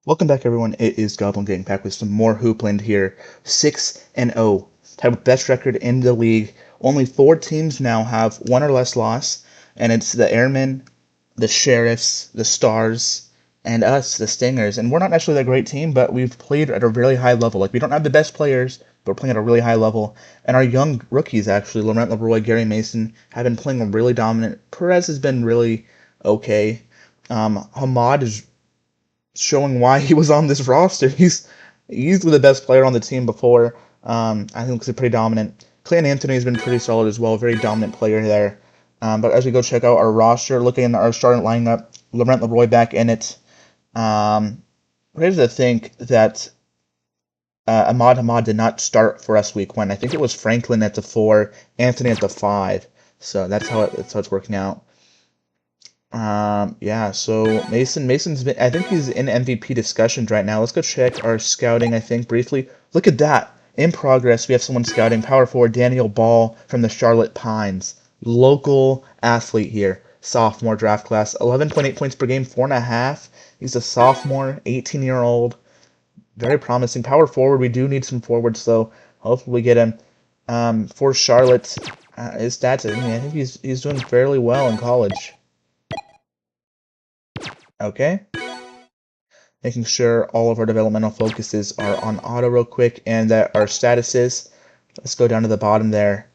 Welcome back, everyone. It is Goblin getting back with some more Hoopland here. 6-0, tied with best record in the league. Only 4 teams now have 1 or less loss, and it's the Airmen, the Sheriffs, the Stars, and us, the Stingers. And we're not actually that great team, but we've played at a really high level. Like, we don't have the best players, but we're playing at a really high level. And our young rookies, actually, Leroy, Gary Mason, have been playing really dominant. Perez has been really okay. Hamad is showing why he was on this roster. He's easily the best player on the team before. I think he's pretty dominant. Anthony has been pretty solid as well, very dominant player there. But as we go check out our roster, looking at our starting lineup, Leroy back in it. Crazy to think that Hamad did not start for us week 1. I think it was Franklin at the 4, Anthony at the 5. So that's how it's working out. Yeah, so Mason's been, I think he's in MVP discussions right now. Let's go check our scouting, I think, briefly. Look at that. In progress, we have someone scouting. Power forward Daniel Ball from the Charlotte Pines. Local athlete here. Sophomore draft class. 11.8 points per game, 4.5. He's a sophomore, 18-year-old. Very promising. Power forward, we do need some forwards, though. Hopefully we get him. For Charlotte, his stats, I think he's doing fairly well in college. Okay. Making sure all of our developmental focuses are on auto real quick and that our statuses. Let's go down to the bottom there.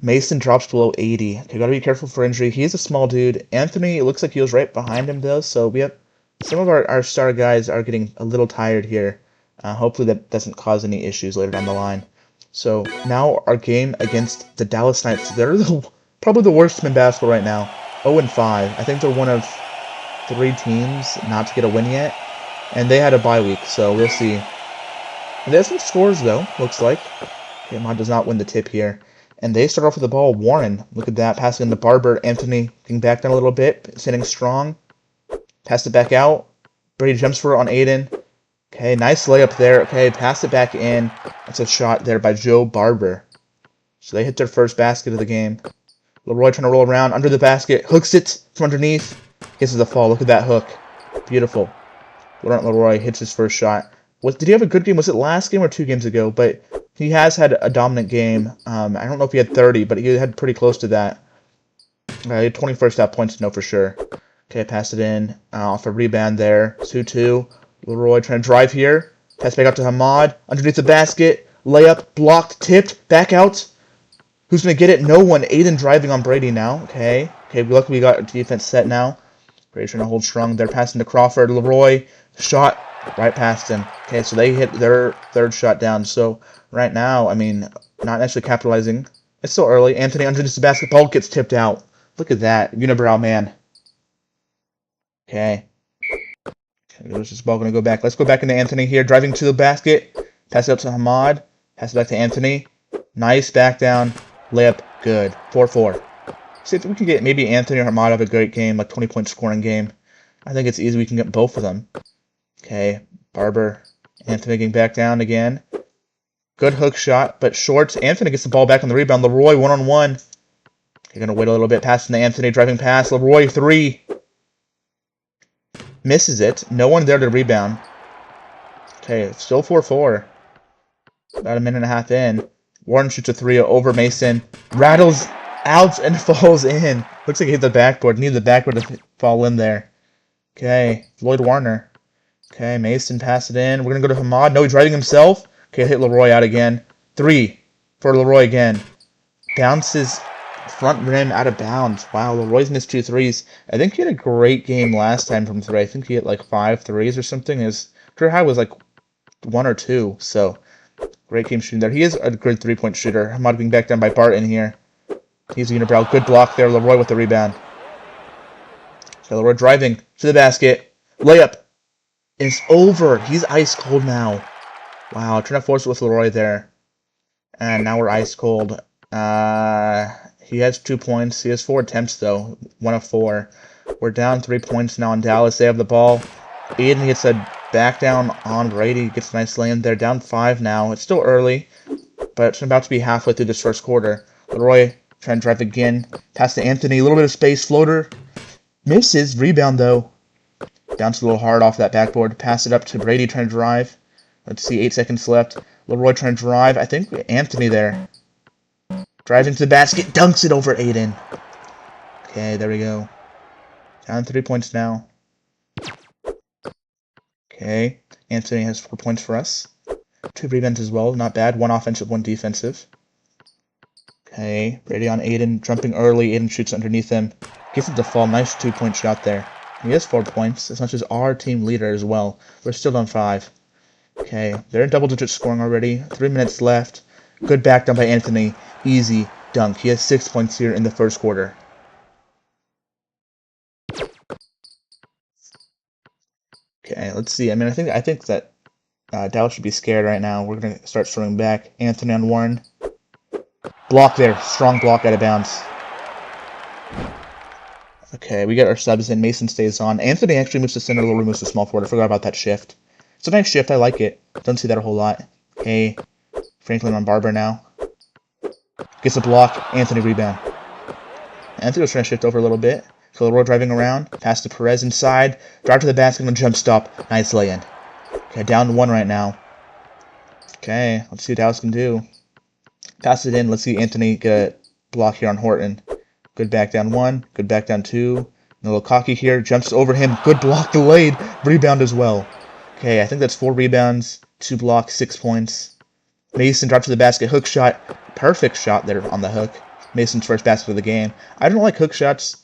Mason drops below 80. Okay, gotta be careful for injury. He is a small dude. Anthony, it looks like he was right behind him though, so we have some of our star guys are getting a little tired here. Hopefully that doesn't cause any issues later down the line. So now our game against the Dallas Knights. They're probably the worst team in basketball right now. 0-5. I think they're one of 3 teams not to get a win yet, and they had a bye week, so we'll see. There's some scores though, looks like. Hamad does not win the tip here, and they start off with the ball. Warren, look at that, passing into Barber. Anthony getting back down a little bit, standing strong. Pass it back out. Brady jumps for it on Aiden. Okay, nice layup there. Okay, pass it back in. That's a shot there by Joe Barber. So they hit their first basket of the game. Leroy trying to roll around under the basket, hooks it from underneath. Gets to the fall. Look at that hook. Beautiful. Leroy hits his first shot. Did he have a good game? Was it last game or 2 games ago? But he has had a dominant game. I don't know if he had 30, but he had pretty close to that. He had 20 first half points, no for sure. Okay, pass it in. Off a rebound there. 2-2. Leroy trying to drive here. Pass back out to Hamad. Underneath the basket. Layup. Blocked. Tipped. Back out. Who's going to get it? No one. Aiden driving on Brady now. Okay, luckily we got defense set now. Brady trying to hold strong. They're passing to Crawford. Leroy, shot right past him. Okay, so they hit their third shot down. So right now, I mean, not actually capitalizing. It's still early. Anthony underneath the basketball gets tipped out. Look at that. Unibrow man. Okay. Where's this ball going to go back? Let's go back into Anthony here. Driving to the basket. Pass it up to Hamad. Pass it back to Anthony. Nice back down. Layup. Good. 4-4. See if we can get maybe Anthony or Hamad have a great game, like 20-point scoring game. I think it's easy we can get both of them. Okay, Barber, Anthony getting back down again. Good hook shot, but short. Anthony gets the ball back on the rebound. Leroy one-on-one. You're going to wait a little bit. Passing to Anthony, driving pass. Leroy 3. Misses it. No one there to rebound. Okay, it's still 4-4. About a minute and a half in. Warren shoots a 3 over Mason. Rattles out and falls in. Looks like he hit the backboard. Needed the backboard to fall in there. Okay, Lloyd Warner. Okay, Mason pass it in. We're going to go to Hamad. No, he's driving himself. Okay, hit Leroy out again. 3 for Leroy again. Bounces front rim out of bounds. Wow, Leroy's missed 2 threes. I think he had a great game last time from 3. I think he hit like 5 threes or something. His career high was like 1 or 2. So, great game shooting there. He is a good 3-point shooter. Hamad being back down by Barton here. He's a unibrow. Good block there. Leroy with the rebound. So Leroy driving to the basket. Layup. It's over. He's ice cold now. Wow. Trying to force it with Leroy there. And now we're ice cold. He has 2 points. He has 4 attempts, though. 1 of 4. We're down 3 points now on Dallas. They have the ball. Aiden gets a back down on Brady. Gets a nice lay-in there. Down 5 now. It's still early, but it's about to be halfway through this first quarter. Leroy trying to drive again. Pass to Anthony. A little bit of space. Floater. Misses. Rebound, though. Bounce a little hard off that backboard. Pass it up to Brady trying to drive. Let's see, 8 seconds left. Leroy trying to drive. I think Anthony there. Driving to the basket. Dunks it over Aiden. Okay, there we go. Down 3 points now. Okay, Anthony has 4 points for us. 2 rebounds as well. Not bad. 1 offensive, 1 defensive. Okay, Brady on Aiden. Jumping early. Aiden shoots underneath him. Gets it to fall. Nice 2-point shot there. He has 4 points, as much as our team leader as well. We're still on 5. Okay, they're in double-digit scoring already. 3 minutes left. Good back down by Anthony. Easy dunk. He has 6 points here in the first quarter. Okay, let's see. I mean, I think that Dallas should be scared right now. We're gonna start throwing back. Anthony on Warren. Block there. Strong block out of bounds. Okay, we get our subs in. Mason stays on. Anthony actually moves to center. Leroy moves to small forward. I forgot about that shift. It's a nice shift. I like it. Don't see that a whole lot. Okay, Franklin on Barber now. Gets a block. Anthony rebound. Anthony was trying to shift over a little bit. So Leroy driving around. Pass to Perez inside. Drive to the basket and jump stop. Nice lay-in. Okay, down to 1 right now. Okay, let's see what Dallas can do. Pass it in. Let's see Anthony get a block here on Horton. Good back down 1. Good back down 2. A little cocky here. Jumps over him. Good block delayed. Rebound as well. Okay, I think that's 4 rebounds. 2 blocks. 6 points. Mason dropped to the basket. Hook shot. Perfect shot there on the hook. Mason's first basket of the game. I don't like hook shots.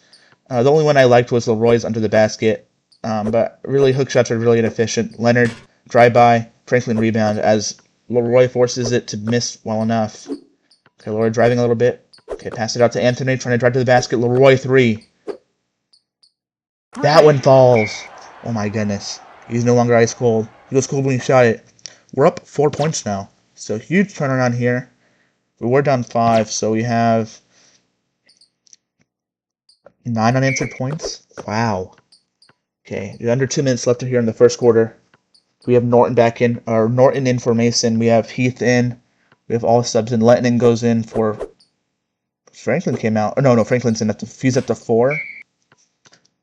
The only one I liked was Leroy's under the basket. But really, hook shots are really inefficient. Leonard, drive-by. Franklin rebound as Leroy forces it to miss well enough. Okay, Leroy driving a little bit. Okay, pass it out to Anthony, trying to drive to the basket. Leroy 3. That one falls. Oh my goodness. He's no longer ice cold. He was cold when he shot it. We're up 4 points now. So huge turnaround here. We were down 5, so we have 9 unanswered points. Wow. Okay, under 2 minutes left here in the first quarter. We have Norton back in, or Norton in for Mason. We have Heath in. We have all subs in. Lettinen goes in for Franklin came out. Oh, no, Franklin's in. He's at the 4.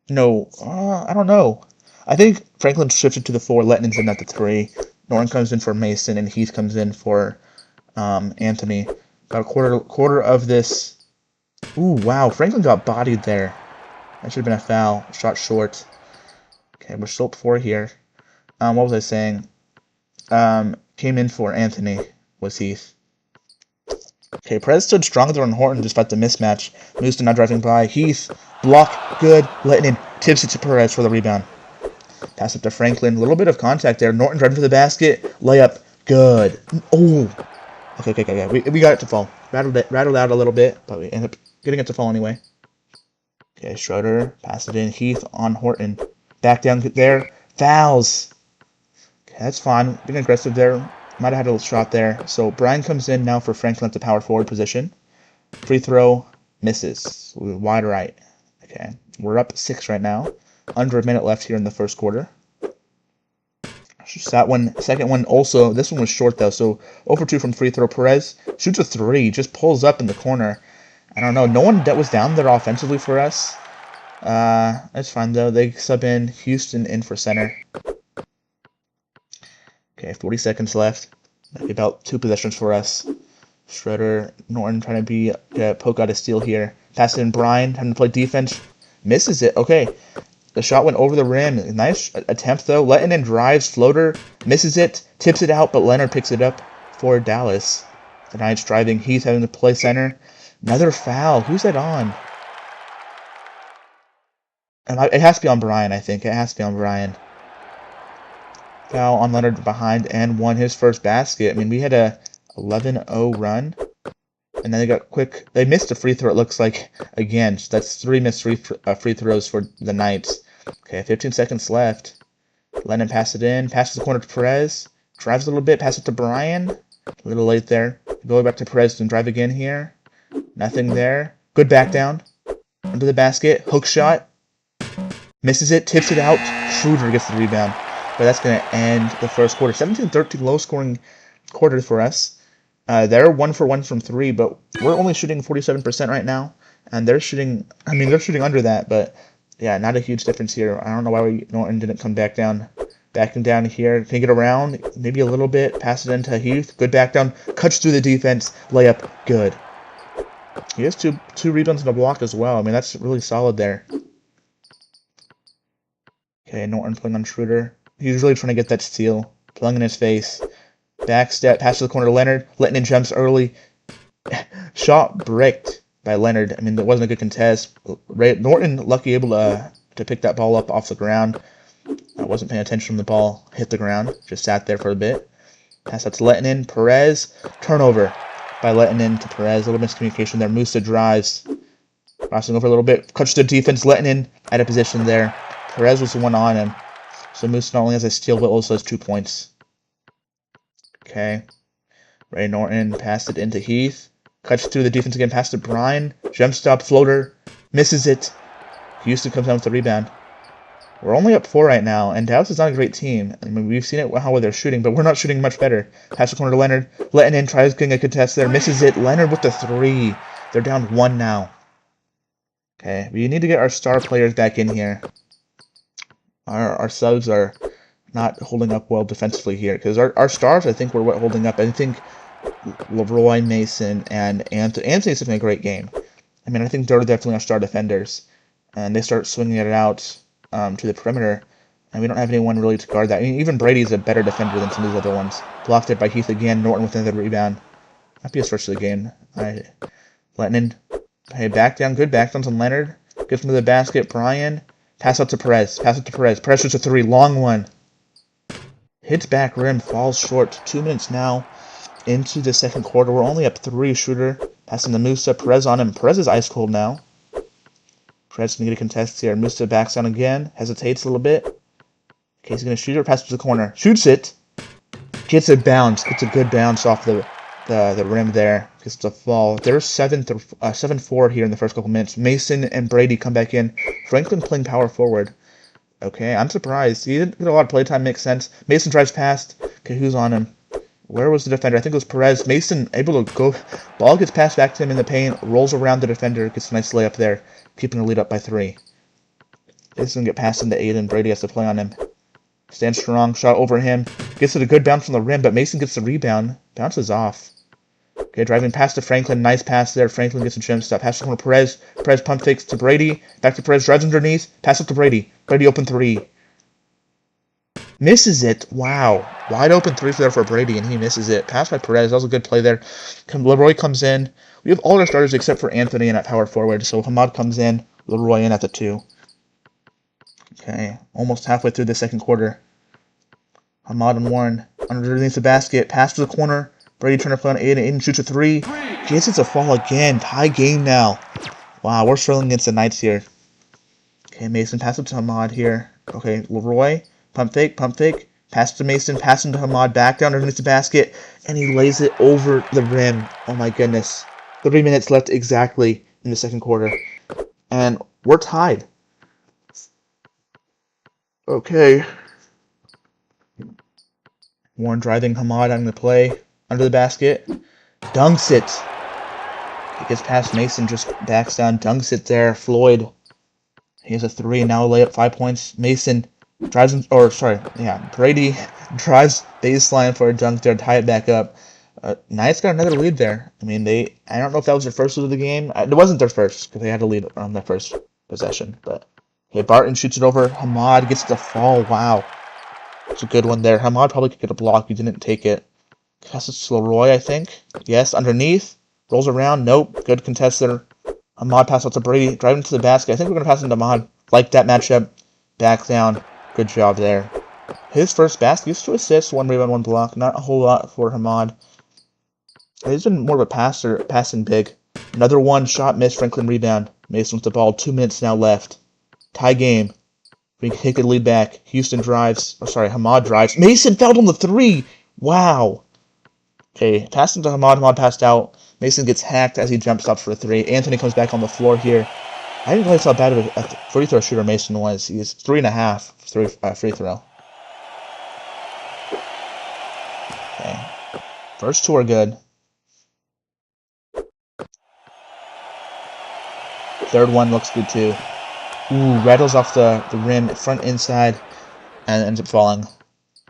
No, I don't know. I think Franklin shifted to the 4. Lettinen's in at the 3. Norton comes in for Mason, and Heath comes in for Anthony. About a quarter of this. Ooh, wow. Franklin got bodied there. That should have been a foul. Shot short. Okay, we're still at 4 here. What was I saying? Came in for Anthony was Heath. Okay, Perez stood stronger than Horton despite the mismatch. Moves to not driving by. Heath, block, good. Lettinen tips it to Perez for the rebound. Pass up to Franklin. A little bit of contact there. Norton driving for the basket. Layup, good. Oh. Okay. We got it to fall. Rattled out a little bit, but we ended up getting it to fall anyway. Okay, Schroeder, pass it in. Heath on Horton. Back down there. Fouls. Okay, that's fine. Being aggressive there. Might have had a little shot there. So Brian comes in now for Franklin at the power forward position. Free throw, misses. Wide right. Okay, we're up 6 right now. Under a minute left here in the first quarter. That one, second one also. This one was short though. So 0 for 2 from free throw. Perez shoots a 3. Just pulls up in the corner. I don't know. No one that was down there offensively for us. That's fine though. They sub in Houston in for center. Okay, 40 seconds left. Maybe about 2 possessions for us. Schroeder, Norton trying to poke out a steal here. Pass it in Brian, trying to play defense. Misses it. Okay. The shot went over the rim. Nice attempt, though. Lettinen drives, floater, misses it, tips it out, but Leonard picks it up for Dallas. The Knights driving. Heath having to play center. Another foul. Who's that on? It has to be on Brian, I think. It has to be on Brian. Foul on Leonard behind and won his first basket. I mean, we had a 11-0 run. And then they got quick. They missed a free throw, it looks like, again. So that's 3 missed free throws for the Knights. Okay, 15 seconds left. Lennon pass it in. Passes the corner to Perez. Drives a little bit. Pass it to Brian. A little late there. Go back to Perez and drive again here. Nothing there. Good back down. Under the basket. Hook shot. Misses it. Tips it out. Schroeder gets the rebound. But that's going to end the first quarter. 17-13, low-scoring quarter for us. They're 1 for 1 from 3, but we're only shooting 47% right now, and they're shooting. I mean, they're shooting under that, but Yeah, not a huge difference here. I don't know why Norton didn't come back down. Backing down here. Can he get around? Maybe a little bit. Pass it into Heath. Good back down. Cuts through the defense. Layup. Good. He has two rebounds and a block as well. I mean, that's really solid there. Okay, Norton playing on Schroeder. He's really trying to get that steal. Playing in his face. Back step. Pass to the corner to Leonard. Letting in jumps early. Shot bricked by Leonard. I mean, that wasn't a good contest. Norton lucky able to pick that ball up off the ground. I wasn't paying attention when the ball hit the ground. Just sat there for a bit. Pass out to Lettinen. Perez. Turnover by Lettinen to Perez. A little miscommunication there. Musa drives. Crossing over a little bit. Cuts to the defense. Lettinen out of position there. Perez was the one on him. So Musa not only has a steal, but also has 2 points. Okay. Ray Norton passed it into Heath. Cuts through the defense again. Pass to Bryan. Jump stop. Floater. Misses it. Houston comes down with the rebound. We're only up 4 right now, and Dallas is not a great team. I mean, we've seen it how they're shooting, but we're not shooting much better. Pass the corner to Leonard. Lettinen tries getting a contest there. Misses it. Leonard with the 3. They're down 1 now. Okay, we need to get our star players back in here. Our subs are not holding up well defensively here, because our stars, I think, were what holding up. I think Leroy, Mason, and Anthony's having a great game. I mean, I think they're definitely our star defenders. And they start swinging it out to the perimeter, and we don't have anyone really to guard that. I mean, even Brady's a better defender than some of these other ones. Blocked it by Heath again. Norton with another rebound. Might be his first of the game. Lettinen. Hey, back down. Good back downs on Leonard. Gets him to the basket. Bryan. Pass out to Perez. Perez shoots a 3. Long one. Hits back rim. Falls short. 2 minutes now into the second quarter. We're only up 3. Shooter. Passing to Musa. Perez on him. Perez is ice cold now. Perez going to get a contest here. Musa backs down again. Hesitates a little bit. Okay, he's going to shoot it. Passes to the corner. Shoots it. Gets a bounce. Gets a good bounce off the rim there. Gets a fall. There's 7-4 here in the first couple minutes. Mason and Brady come back in. Franklin playing power forward. Okay, I'm surprised. He didn't get a lot of playtime. Makes sense. Mason drives past. Okay, who's on him? Where was the defender? I think it was Perez. Mason able to go. Ball gets passed back to him in the paint. Rolls around the defender. Gets a nice layup there. Keeping the lead up by 3. This going to get passed into Aiden. Brady has to play on him. Stands strong. Shot over him. Gets it a good bounce from the rim, but Mason gets the rebound. Bounces off. Okay, driving pass to Franklin. Nice pass there. Franklin gets a jump stop. Pass to corner Perez. Perez pump fakes to Brady. Back to Perez. Drives underneath. Pass up to Brady. Brady open 3. Misses it. Wow. Wide open 3 there for Brady, and he misses it. Pass by Perez. That was a good play there. Leroy comes in. We have all our starters except for Anthony in at power forward. So Hamad comes in. Leroy in at the 2. Okay. Almost halfway through the second quarter. Hamad and Warren underneath the basket. Pass to the corner. Brady trying to play on Aiden. Aiden shoots a 3. Gets it to fall again. Tie game now. Wow, we're struggling against the Knights here. Okay, Mason pass it to Hamad here. Okay, Leroy. Pump fake. Pass to Mason. Pass him to Hamad. Back down underneath the basket. And he lays it over the rim. Oh my goodness. 3 minutes left exactly in the second quarter. And we're tied. Okay. Warren driving Hamad on the play. Under the basket. Dunks it. He gets past Mason. Just backs down. Dunks it there. Floyd. He has a 3. Now a layup. 5 points. Mason drives him. Brady drives baseline for a dunk there. Tie it back up. Knights got another lead there. I mean, I don't know if that was their first lead of the game. It wasn't their first, because they had a lead on their first possession. But, hey, Barton shoots it over. Hamad gets the fall. Wow. It's a good one there. Hamad probably could get a block. He didn't take it. Passes to Leroy, I think. Yes, underneath. Rolls around. Nope. Good contest there. Hamad passes out to Brady. Driving to the basket. I think we're going to pass it to Hamad. Like that matchup. Back down. Good job there. His first basket. He's 2 assists, 1 rebound, 1 block. Not a whole lot for Hamad. He's been more of a passing big. Another 1 shot missed. Franklin rebound. Mason with the ball. 2 minutes now left. Tie game. We can take a lead back. Houston drives. Hamad drives. Mason fouled on the 3. Wow. Okay, passing to Hamad. Hamad passed out. Mason gets hacked as he jump stops for a 3. Anthony comes back on the floor here. I didn't realize how bad of a free throw shooter Mason was. He is 3.5 free throw. Okay. First 2 are good. Third one looks good too. Ooh, rattles off the rim, front inside, and ends up falling.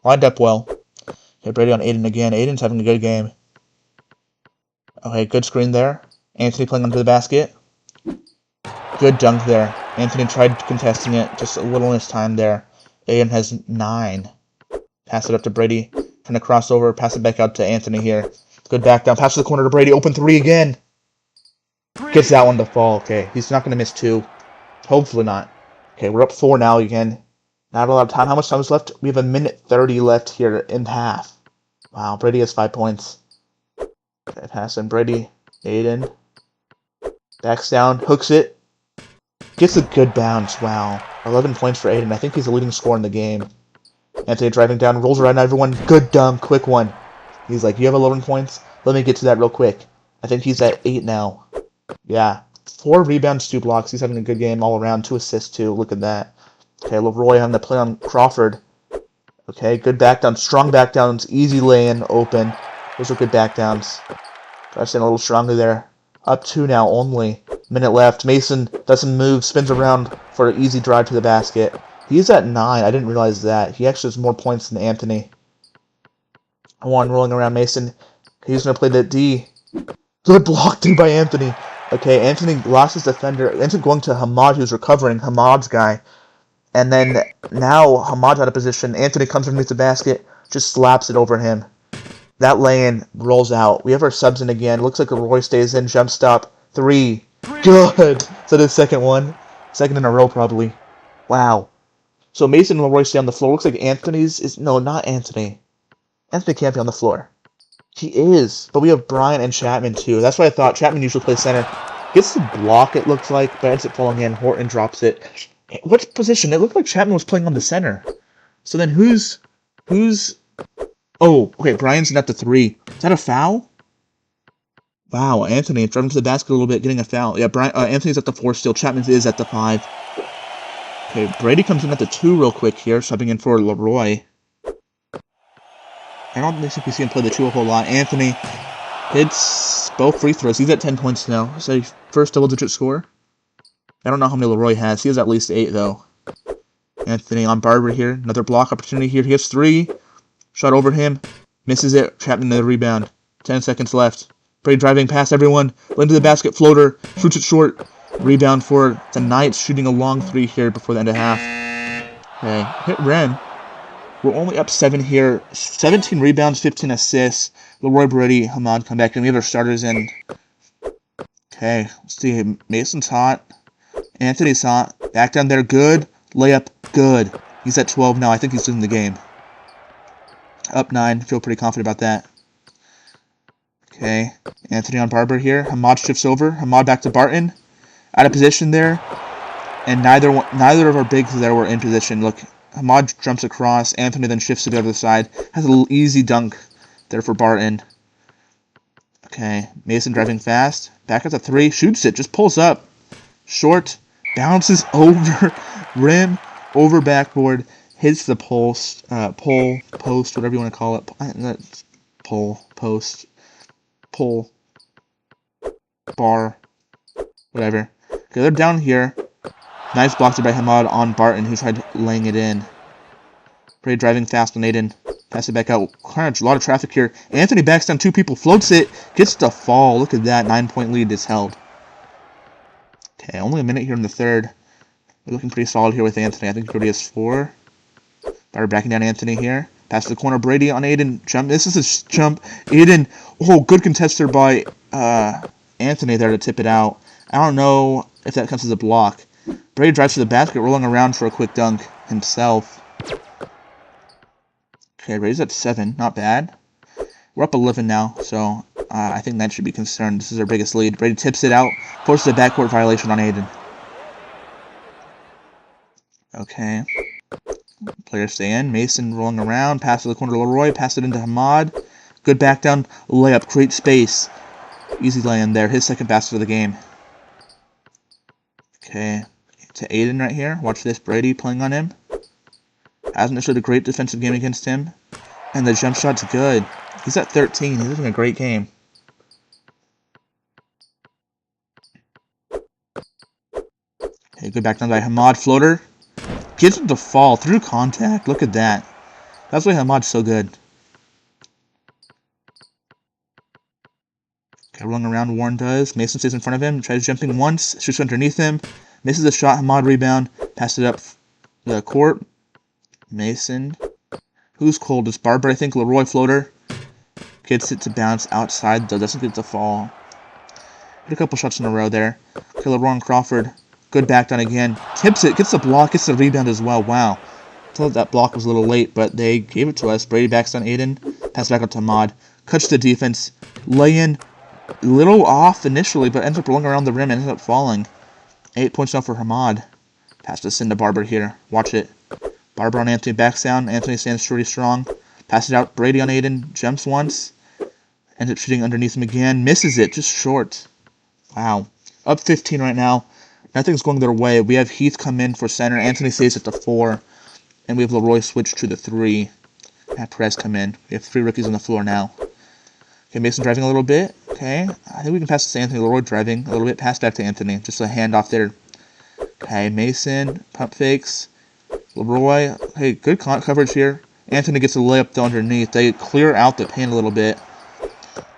Lined up well. Okay, Brady on Aiden again. Aiden's having a good game. Okay, good screen there. Anthony playing under the basket. Good dunk there. Anthony tried contesting it, just a little less time there. Aiden has 9. Pass it up to Brady. Trying to cross over, pass it back out to Anthony here. Good back down, pass to the corner to Brady. Open 3 again. Gets that one to fall. Okay, he's not going to miss 2. Hopefully not. Okay, we're up 4 now again. Not a lot of time. How much time is left? We have 1:30 left here in half. Wow, Brady has 5 points. Okay, pass in Brady. Aiden. Backs down, hooks it. Gets a good bounce. Wow. 11 points for Aiden. I think he's the leading scorer in the game. Anthony driving down, rolls around everyone. Good dunk, quick one. He's like, you have 11 points? Let me get to that real quick. I think he's at 8 now. Yeah. 4 rebounds, 2 blocks. He's having a good game all around. 2 assists, too. Look at that. Okay, Leroy on the play on Crawford. Okay, good back down. Strong back downs. Easy lay-in, open. Those are good back downs. Drives in a little stronger there. Up 2 now only. Minute left. Mason does some moves, spins around for an easy drive to the basket. He's at 9. I didn't realize that. He actually has more points than Anthony. One rolling around Mason. He's going to play the D. Good block D by Anthony. Okay, Anthony lost his defender. Ends up going to Hamad, who's recovering. Hamad's guy. And then now Hamad's out of position. Anthony comes underneath the basket. Just slaps it over him. That lay-in rolls out. We have our subs in again. Looks like Leroy stays in. Jump stop. 3. Good. So the second one. Second in a row, probably. Wow. So Mason and Leroy stay on the floor. Looks like Anthony's is... No, not Anthony. Anthony can't be on the floor. He is. But we have Brian and Chapman, too. That's what I thought. Chapman usually plays center. Gets the block, it looks like, but ends up falling in. Horton drops it. What position? It looked like Chapman was playing on the center. So then who's... Oh, okay, Brian's at the 3. Is that a foul? Wow, Anthony driving to the basket a little bit, getting a foul. Yeah, Anthony's at the 4 still. Chapman is at the 5. Okay, Brady comes in at the 2 real quick here, subbing in for Leroy. I don't think we see him play the 2 a whole lot. Anthony hits both free throws. He's at 10 points now. Is that his first double-digit score? I don't know how many Leroy has. He has at least 8, though. Anthony on Barber here. Another block opportunity here. He hits 3. Shot over him. Misses it. Chapman another rebound. 10 seconds left. Brady driving past everyone. Into the basket. Floater. Shoots it short. Rebound for the Knights. Shooting a long 3 here before the end of half. Okay. Hit rim. We're only up 7 here. 17 rebounds, 15 assists. Leroy, Brady, Hamad come back. And we have our starters in. Okay. Let's see. Mason's hot. Anthony's hot. Back down there. Good. Layup. Good. He's at 12 now. I think he's in the game. Up 9. Feel pretty confident about that. Okay. Anthony on Barber here. Hamad shifts over. Hamad back to Barton. Out of position there. And neither of our bigs there were in position. Look, Hamad jumps across. Anthony then shifts to the other side. Has a little easy dunk there for Barton. Okay. Mason driving fast. Back at the 3. Shoots it. Just pulls up. Short. Bounces over rim. Over backboard. Hits the post, whatever you want to call it. Post, pull, bar, whatever. Okay, they're down here. Nice block by Hamad on Barton, who tried laying it in. Brady driving fast on Aiden. Pass it back out. Kind of a lot of traffic here. Anthony backs down 2 people, floats it, gets the fall. Look at that, 9-point lead is held. Okay, only a minute here in the third. We're looking pretty solid here with Anthony. I think Brady has 4. Barber backing down Anthony here. Pass to the corner. Brady on Aiden. Jump. This is a jump. Aiden. Oh, good contester by Anthony there to tip it out. I don't know if that counts as a block. Brady drives to the basket, rolling around for a quick dunk himself. Okay, Brady's at 7. Not bad. We're up 11 now, so I think that should be concerned. This is our biggest lead. Brady tips it out. Forces a backcourt violation on Aiden. Okay. Players stay in. Mason rolling around. Pass to the corner to Leroy. Pass it into Hamad. Good back down. Layup. Great space. Easy lay-in there. His second basket of the game. Okay. To Aiden right here. Watch this. Brady playing on him. Hasn't showed a great defensive game against him. And the jump shot's good. He's at 13. He's having a great game. Okay, Good back down by Hamad. Floater. Gets it to fall through contact. Look at that. That's why Hamad's so good. Okay, rolling around, Warren does. Mason stays in front of him. Tries jumping once. Shoots underneath him. Misses a shot. Hamad rebound. Passes it up the court. Mason. Who's coldest? Barber, I think. Leroy floater. Gets it to bounce outside, though. Doesn't get it to fall. Hit a couple shots in a row there. Okay, Leroy and Crawford. Good back down again. Tips it. Gets the block. Gets the rebound as well. Wow. I thought that block was a little late, but they gave it to us. Brady backs down Aiden. Pass back out to Hamad. Cuts the defense. Lay in. Little off initially, but ends up rolling around the rim and ends up falling. 8 points now for Hamad. Pass this into Barber here. Watch it. Barber on Anthony, backs down. Anthony stands pretty strong. Passes it out. Brady on Aiden. Jumps once. Ends up shooting underneath him again. Misses it. Just short. Wow. Up 15 right now. Nothing's going their way. We have Heath come in for center. Anthony stays at the 4. And we have Leroy switch to the 3. And Perez come in. We have 3 rookies on the floor now. Okay, Mason driving a little bit. Okay, I think we can pass this to Anthony. Leroy driving a little bit. Pass back to Anthony. Just a handoff there. Okay, Mason. Pump fakes. Leroy. Hey, good coverage here. Anthony gets a layup though underneath. They clear out the paint a little bit.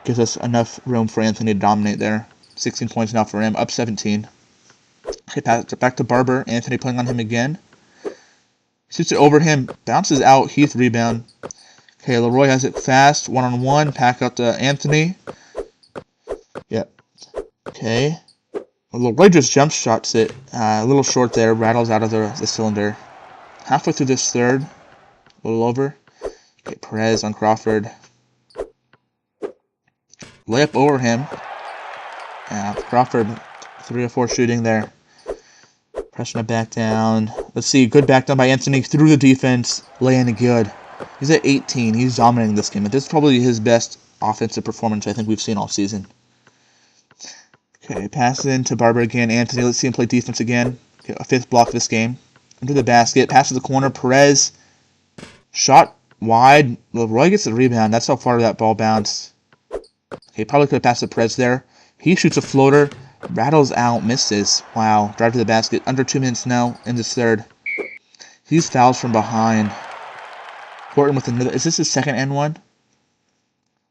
Gives us enough room for Anthony to dominate there. 16 points now for him. Up 17. Okay, pass it back to Barber. Anthony playing on him again. Shoots it over him. Bounces out. Heath rebound. Okay, Leroy has it fast. One-on-one. Pack out to Anthony. Yep. Okay. Leroy just jump shots it. A little short there. Rattles out of the cylinder. Halfway through this third. A little over. Okay, Perez on Crawford. Layup over him. Crawford, 3 or 4 shooting there. Pressing it back down. Let's see. Good back down by Anthony. Through the defense. Laying it good. He's at 18. He's dominating this game. This is probably his best offensive performance I think we've seen all season. Okay, pass it in to Barber again. Anthony, let's see him play defense again. Okay, a 5th block this game. Into the basket. Pass to the corner. Perez. Shot wide. Leroy gets the rebound. That's how far that ball bounced. Okay, probably could have passed to Perez there. He shoots a floater. Rattles out. Misses. Wow. Drive to the basket. Under 2 minutes now in this third. These fouls from behind. Horton with another. Is this his second and 1?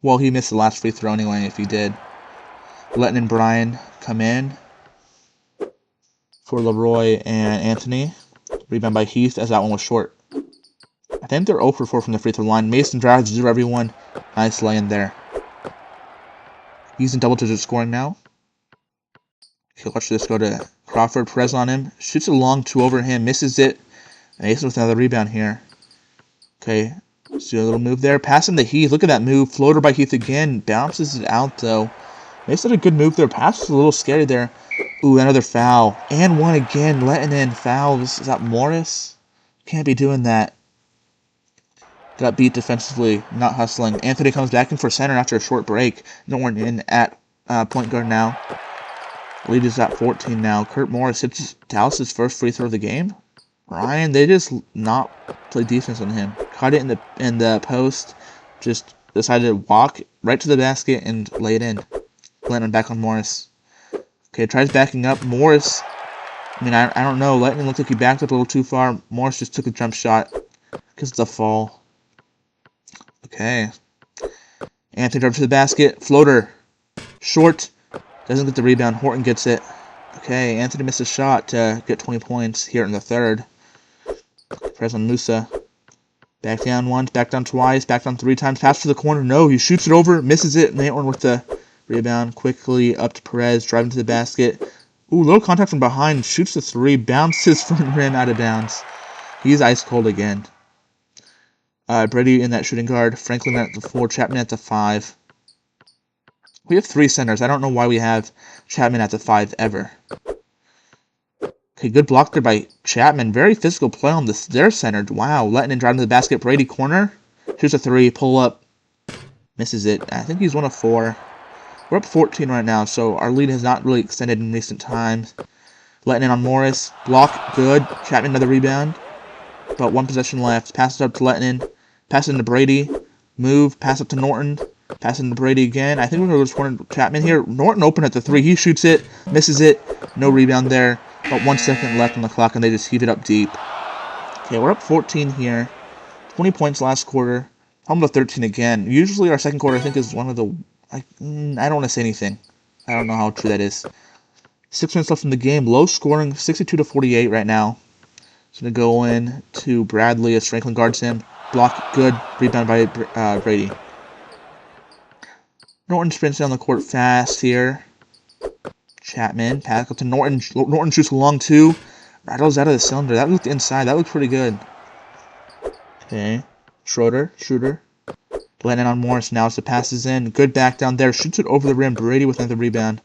Well, he missed the last free throw anyway, if he did. Letting and Brian come in for Leroy and Anthony. Rebound by Heath, as that one was short. I think they're 0 for 4 from the free throw line. Mason drives, 0 everyone. Nice lay in there. He's in double-digit scoring now. Okay, watch this go to Crawford. Perez on him. Shoots a long 2 over him. Misses it. And Mason with another rebound here. Okay, let's do a little move there. Passing to Heath. Look at that move. Floater by Heath again. Bounces it out, though. Mason did a good move there. Pass was a little scary there. Ooh, another foul. And 1 again. Letting in fouls. Is that Morris? Can't be doing that. Got beat defensively. Not hustling. Anthony comes back in for center after a short break. Norton in at point guard now. Lead is at 14 now. Kurt Morris hits Dallas' first free throw of the game. Ryan, they just not play defense on him. Caught it in the post. Just decided to walk right to the basket and lay it in. Landing back on Morris. Okay, tries backing up. Morris, I mean, I don't know. Lightning looked like he backed up a little too far. Morris just took a jump shot. Because it's a fall. Okay. Anthony drives to the basket. Floater. Short. Doesn't get the rebound. Horton gets it. Okay, Anthony missed a shot to get 20 points here in the third. Press on Musa. Back down once, back down twice, back down 3 times. Pass to the corner. No, he shoots it over, misses it. Norton with the rebound. Quickly up to Perez, driving to the basket. Ooh, little contact from behind. Shoots the 3, bounces from the rim out of bounds. He's ice cold again. Brady in that shooting guard. Franklin at the 4, Chapman at the 5. We have 3 centers. I don't know why we have Chapman at the 5 ever. Okay, good block there by Chapman. Very physical play on their center. Wow, letting in driving to the basket. Brady corner. Here's a 3. Pull up. Misses it. I think he's 1 of 4. We're up 14 right now, so our lead has not really extended in recent times. Letting in on Morris. Block. Good. Chapman another rebound. About 1 possession left. Pass it up to letting in. Pass it into Brady. Move. Pass up to Norton. Pass it into Brady again. I think we're going to go to Chapman here. Norton open at the 3. He shoots it. Misses it. No rebound there. About 1 second left on the clock, and they just heave it up deep. Okay, we're up 14 here. 20 points last quarter. Almost 13 again. Usually our second quarter, I think, is one of the... I don't want to say anything. I don't know how true that is. 6 minutes left in the game. Low scoring, 62-48 right now. It's going to go in to Bradley as Franklin guards him. Block, good. Rebound by Brady. Norton sprints down the court fast here. Chapman, pass up to Norton. Norton shoots a long two. Rattles out of the cylinder. That looked inside. That looked pretty good. Okay. Schroeder, shooter. Landing on Morris now as the pass is in. Good back down there. Shoots it over the rim. Brady with another rebound.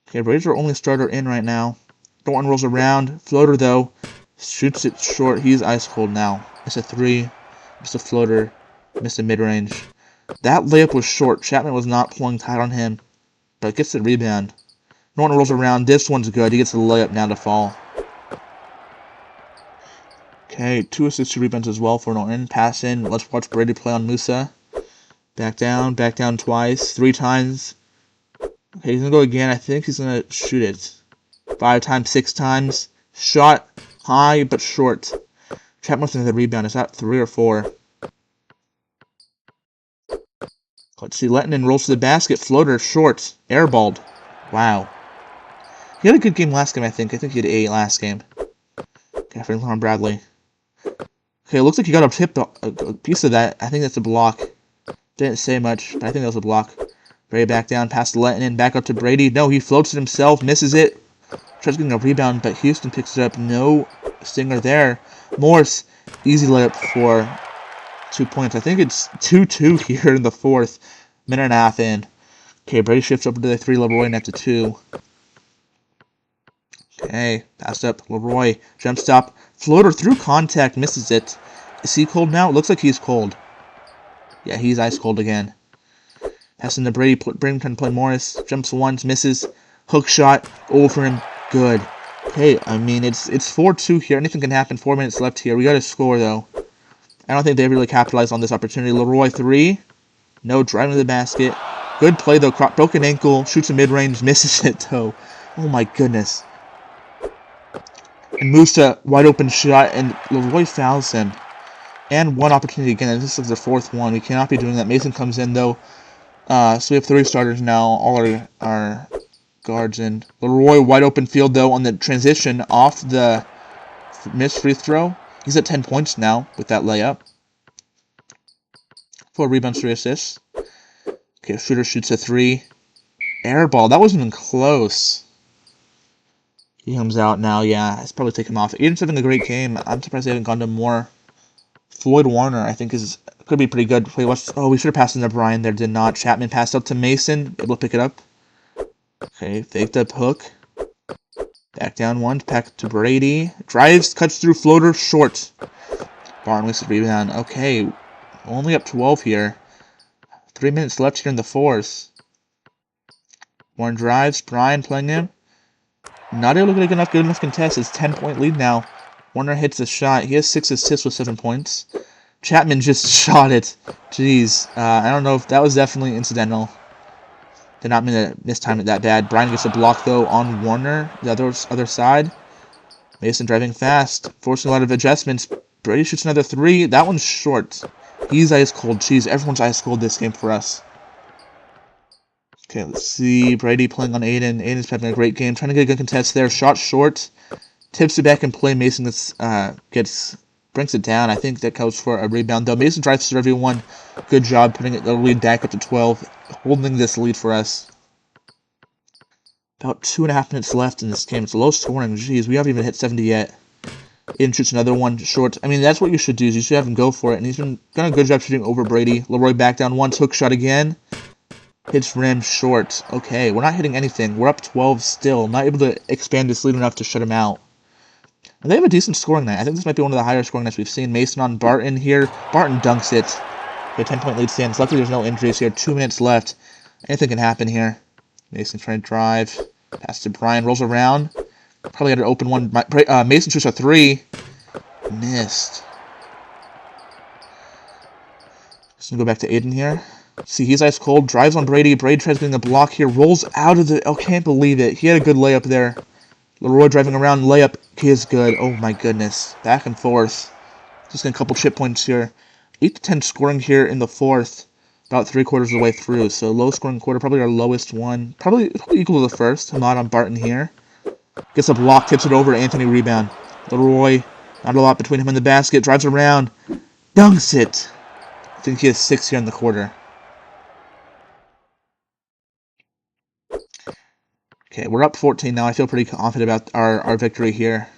Okay, Brady's our only starter in right now. Norton rolls around. Floater, though. Shoots it short. He's ice cold now. Missed a three. Missed a floater. Missed a mid-range. That layup was short. Chapman was not pulling tight on him. But gets the rebound. Norton rolls around. This one's good. He gets the layup now to fall. Okay, 2 assists, 2 rebounds as well for Norton. Pass in. Let's watch Brady play on Musa. Back down twice. 3 times. Okay, he's going to go again. I think he's going to shoot it. 5 times, 6 times. Shot high but short. Chapman with the rebound. Is that 3 or 4? Let's see. Lettinen rolls to the basket. Floater short. Airballed. Wow. He had a good game last game, I think. I think he had 8 last game. Okay, Franklin Bradley. Okay, it looks like he got a tip, a piece of that. I think that's a block. Didn't say much, but I think that was a block. Brady back down, past Lettinen, back up to Brady. No, he floats it himself, misses it. Tries getting a rebound, but Houston picks it up. No stinger there. Morris, easy layup for 2 points. I think it's 2-2 here in the fourth. Minute and a half in. Okay, Brady shifts over to the 3, Leroy at the 2. Okay, passed up. Leroy, jump stop. Floater through contact, misses it. Is he cold now? It looks like he's cold. Yeah, he's ice cold again. Passing to Brady, Brady can play Morris. Jumps once, misses. Hook shot, over him. Good. Okay, I mean, it's 4-2 here. Anything can happen. 4 minutes left here. We got to score, though. I don't think they really capitalized on this opportunity. Leroy, 3. No, driving to the basket. Good play, though. Broken ankle. Shoots a mid-range. Misses it, though. Oh, my goodness. And Musa, wide open shot, and Leroy fouls him. And one opportunity again, and this is the 4th one. We cannot be doing that. Mason comes in, though. So we have 3 starters now. All our guards in. Leroy, wide open field, though, on the transition off the missed free throw. He's at 10 points now with that layup. 4 rebounds, 3 assists. Okay, shooter shoots a 3. Air ball. That wasn't even close. He comes out now, yeah. It's probably take him off. Aiden's having a great game. I'm surprised they haven't gone to more. Floyd Warner, I think, could be pretty good. Oh, we should have passed into Brian there. Did not. Chapman passed up to Mason. Able to pick it up. Okay, faked up hook. Back down one. Back to Brady. Drives, cuts through, floater, short. Barton with the rebound. Okay, only up 12 here. 3 minutes left here in the fourth. Warren drives. Brian playing him. Not able to get good enough contest. It's 10-point lead now. Warner hits a shot. He has 6 assists with 7 points. Chapman just shot it. Jeez. I don't know if that was definitely incidental. Did not mean to mistime it that bad. Brian gets a block, though, on Warner. The other side. Mason driving fast. Forcing a lot of adjustments. Brady shoots another 3. That one's short. He's ice cold. Jeez, everyone's ice cold this game for us. Okay, let's see. Brady playing on Aiden. Aiden's having a great game. Trying to get a good contest there. Shot short. Tips it back in play. Mason brings it down. I think that goes for a rebound, though. Mason drives through everyone. Good job putting the lead back up to 12. Holding this lead for us. About 2.5 minutes left in this game. It's low scoring. Jeez, we haven't even hit 70 yet. Aiden shoots another one short. I mean, that's what you should do. Is you should have him go for it. And he's been done a good job shooting over Brady. Leroy back down one. Hook shot again. Hits rim short. Okay, we're not hitting anything. We're up 12 still. Not able to expand this lead enough to shut him out. And they have a decent scoring night. I think this might be one of the higher scoring nights we've seen. Mason on Barton here. Barton dunks it. A 10-point lead stands. Luckily, there's no injuries here. 2 minutes left. Anything can happen here. Mason trying to drive. Pass to Brian. Rolls around. Probably had an open one. Mason shoots a 3. Missed. Just going to go back to Aiden here. See, he's ice cold. Drives on Brady. Brady tries getting a block here. Rolls out of the... Oh, can't believe it. He had a good layup there. Leroy driving around, layup is good. Oh my goodness. Back and forth. Just getting a couple chip points here. 8 to 10 scoring here in the fourth. About 3/4 of the way through. So low scoring quarter, probably our lowest one. Probably equal to the first. Hamad on Barton here. Gets a block, tips it over. Anthony rebound. Leroy, not a lot between him and the basket. Drives around. Dunks it. I think he has 6 here in the quarter. Okay, we're up 14 now. I feel pretty confident about our victory here.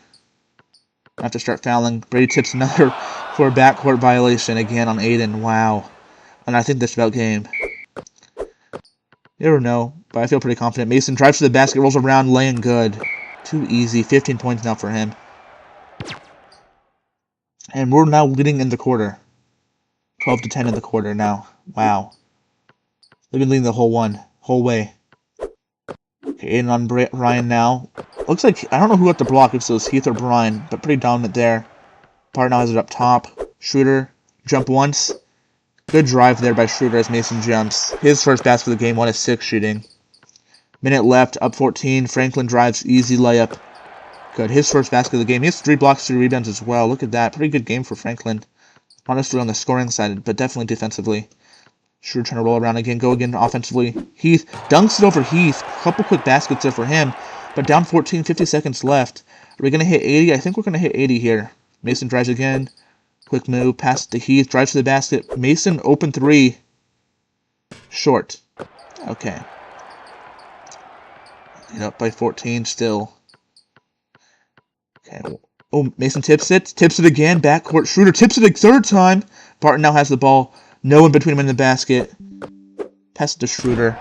I have to start fouling. Brady tips another for a backcourt violation again on Aiden. Wow. And I think this is about game. You never know, but I feel pretty confident. Mason drives to the basket, rolls around, laying good. Too easy. 15 points now for him. And we're now leading in the quarter. 12 to 10 in the quarter now. Wow. They've been leading the whole way. Okay, Aiden on Brian now. Looks like, I don't know who got the block, if it was Heath or Brian, but pretty dominant there. Part now has it up top. Schroeder, jump once. Good drive there by Schroeder as Mason jumps. His first basket of the game, 1 of 6 shooting. Minute left, up 14. Franklin drives, easy layup. Good. His first basket of the game. He has 3 blocks, 3 rebounds as well. Look at that. Pretty good game for Franklin. Not necessarily on the scoring side, but definitely defensively. Schroeder trying to roll around again, go again offensively. Heath dunks it over Heath. Couple quick baskets there for him, but down 14, 50 seconds left. Are we going to hit 80? I think we're going to hit 80 here. Mason drives again. Quick move, pass to Heath, drives to the basket. Mason, open 3. Short. Okay. Up by 14 still. Okay. Oh, Mason tips it. Tips it again. Backcourt. Schroeder tips it a 3rd time. Barton now has the ball. No one between him and the basket. Pass it to Schroeder.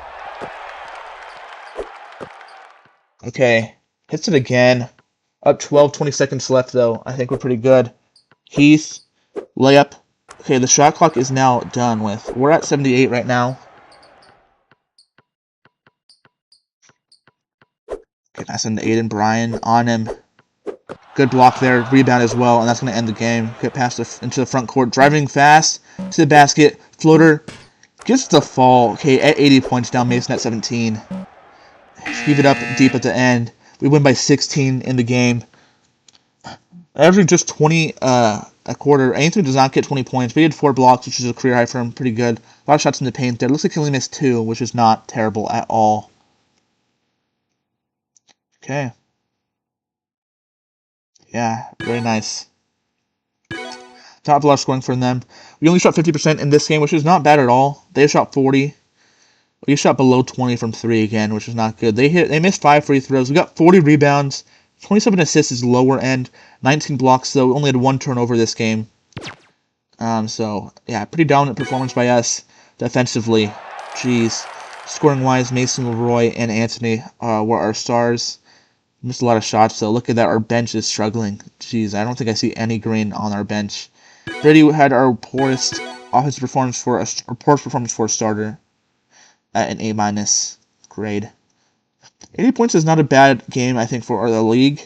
Okay. Hits it again. Up 12, 20 seconds left, though. I think we're pretty good. Heath. Layup. Okay, the shot clock is now done with. We're at 78 right now. Okay, pass into Aiden Bryan. On him. Good block there. Rebound as well, and that's going to end the game. Get past into the front court. Driving fast to the basket. Floater. Gets the fall. Okay, at 80 points down. Mason at 17. Heave it up deep at the end. We win by 16 in the game. Averaging just 20 a quarter. Anthony does not get 20 points, but he had 4 blocks, which is a career high for him. Pretty good. A lot of shots in the paint there. Looks like he only missed 2, which is not terrible at all. Okay. Yeah, very nice. Not a lot of scoring from them. We only shot 50% in this game, which is not bad at all. They shot 40. We shot below 20 from 3 again, which is not good. They missed 5 free throws. We got 40 rebounds. 27 assists is lower end. 19 blocks, though. We only had 1 turnover this game. So, yeah, pretty dominant performance by us defensively. Jeez. Scoring-wise, Mason, Leroy, and Anthony were our stars. Missed a lot of shots, though. Look at that. Our bench is struggling. Jeez, I don't think I see any green on our bench. Brady had our poorest offensive performance for a starter at an A- grade. 80 points is not a bad game, I think, for the league.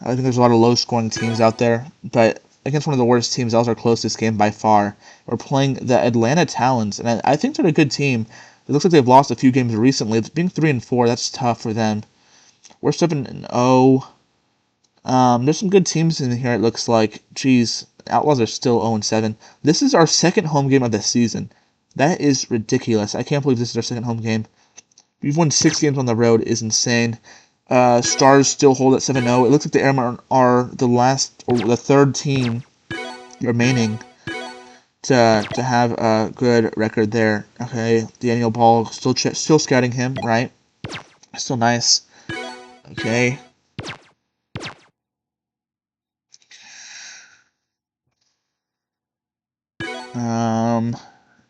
I think there's a lot of low-scoring teams out there, but against one of the worst teams, that was our closest game by far. We're playing the Atlanta Talons, and I think they're a good team. It looks like they've lost a few games recently. Being 3-4, that's tough for them. We're 7-0. There's some good teams in here, it looks like. Jeez, Outlaws are still 0-7. This is our 2nd home game of the season. That is ridiculous. I can't believe this is our 2nd home game. We've won 6 games on the road. Is insane. Stars still hold at 7-0. It looks like the Airmen are the 3rd team remaining to have a good record there. Okay, Daniel Ball still scouting him, right? Still nice. Okay.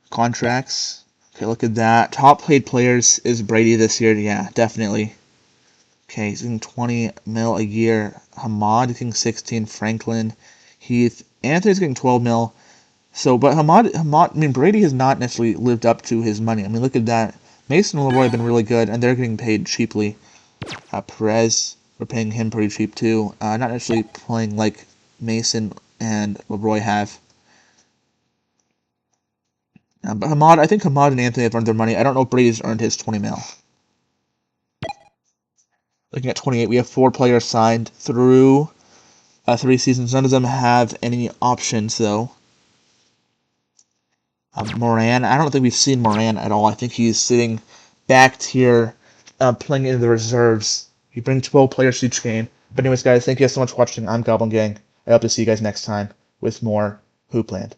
Contracts. Okay, look at that. Top paid players is Brady this year. Yeah, definitely. Okay, he's getting 20 mil a year. Hamad is getting 16. Franklin, Heath, Anthony's getting 12 mil. So, but Hamad, I mean, Brady has not necessarily lived up to his money. I mean, look at that. Mason and Leroy have been really good, and they're getting paid cheaply. Perez, we're paying him pretty cheap too. Not necessarily playing like Mason and Leroy have. But I think Hamad and Anthony have earned their money. I don't know if Brady's earned his 20 mil. Looking at 28, we have 4 players signed through 3 seasons. None of them have any options, though. Moran, I don't think we've seen Moran at all. I think he's sitting back here playing in the reserves. You bring 12 players to each game. But anyways, guys, thank you guys so much for watching. I'm Goblin Gang. I hope to see you guys next time with more Hoopland.